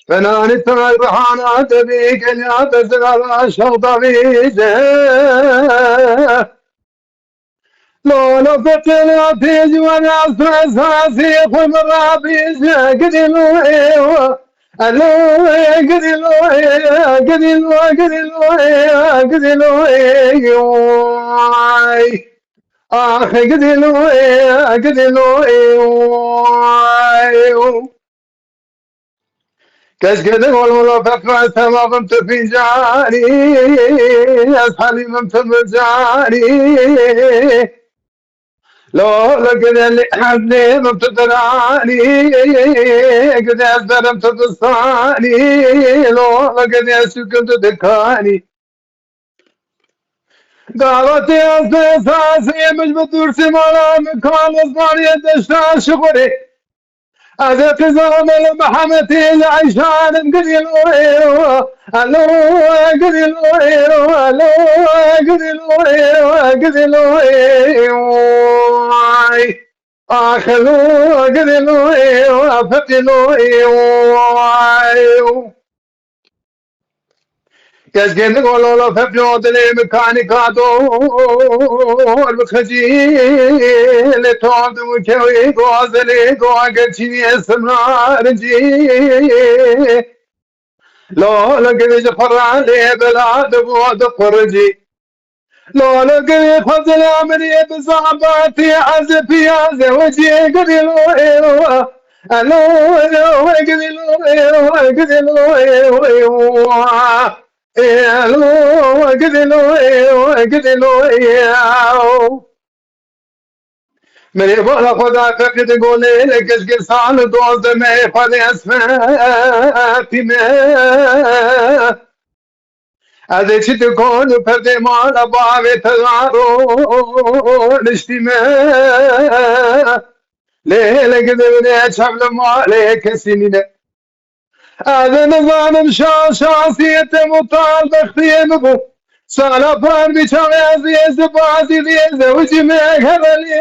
فنان الترحانات بيك يا تزرع الشوط بيده لو فتنا تيج وناس اساسي خمرا بيجا قدلو ايوه الو قدلو قدلو قدلو قدلو ايوه اخ قدلو قدلو ايوه كشكد والله فكرة ما قمت في جاري أصحابي ممت بجاري لو لقد اللي حزني ممت دراني قد أزدرمت تصاني لو لقد يسكنت دكاني قالت يا أساسي مش بدور سمالا مكان أصباري دشتا شغري هذا تزرم المحمتي العيشان قدلو ايوه الو قدلو ايوه الو قدلو ايوه قدلو ايوه اخلو قدلو ايوه فتلو ايوه كسجن قولوا فبيو دلي ميكانيكادو الخجيل توعد وكوي غازلي غاقتشي اسمرانجي لو لقي جفر علي بلاد بود فرجي لو لقي فضل امري بصعباتي عزفي يا زوجي قبلو ايوه الو قبلو ايوه قبلو ايوه الو قدلو قدلو من يبغى خدا فقد يقول لك ايش قصان دوز ما يفعل اسماتي ما هذا شي تكون فرد ما لبابي تغارو الاجتماع ليه لقد بدأت شبل ما عليك سنين هذا نظام شخصية مطالبة اختيامه سالفان بشغازي زبازي ذي زوجي ما هذلي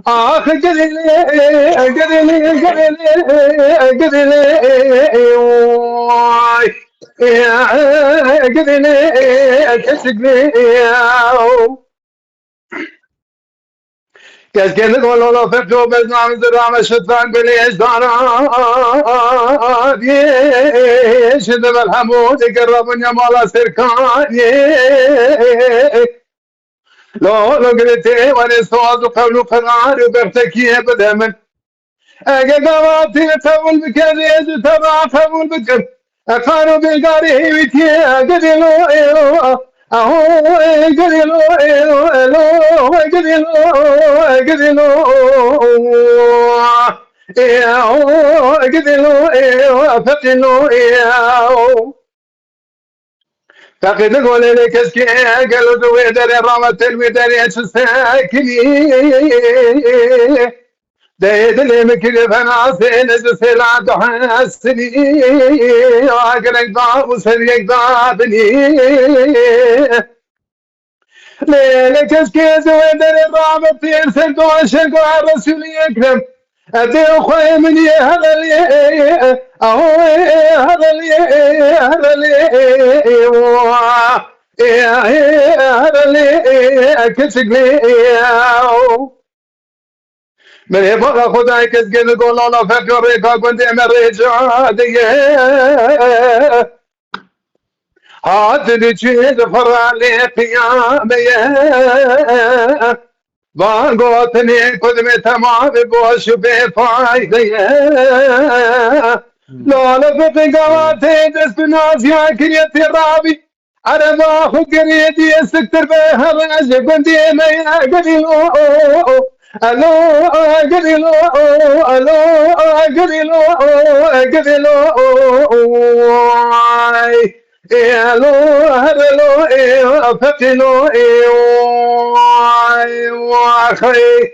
آخ قدلي قدلي قدلي قدلي قدلي كسقلي كسكن قولوا فبتو بزنام زرام شطان بليش داران شدب الحمود قربن يمالا سركان لو قلتي وني صوت قبل فرار برتكي بدمن اجا قواتي تول بكريز تبع تول بكر اقارو بالقاري ويتي قدلو اهو قدلو قدلو قدلو قدلو فقلو فقد قول لك اسكي قالوا دويدر رامة الويدر يتساكني دايد لي مكل فناسي نجسي لا تحسني واقرق ضاب وسريق ضابني ليلك اسكي زويدر الرامة يرسل دوشك والرسول يكرم ادي اخوي من هذا اللي اهو هذا اللي هذا اللي هذا اللي كسقلي من يبغى خداي كسقل يقول الله فكرك كنت مريجا هاتني تشيد فرالي قيامي باغوتني قدمي تمام بوش بفايدة لو لفت قواتي دست ناس يا كريتي رابي عربا خقريتي استكتر بها راجي قندي ما يا قدلو الو قدلو الو قدلو قدلو الو هرلو فتلو واخي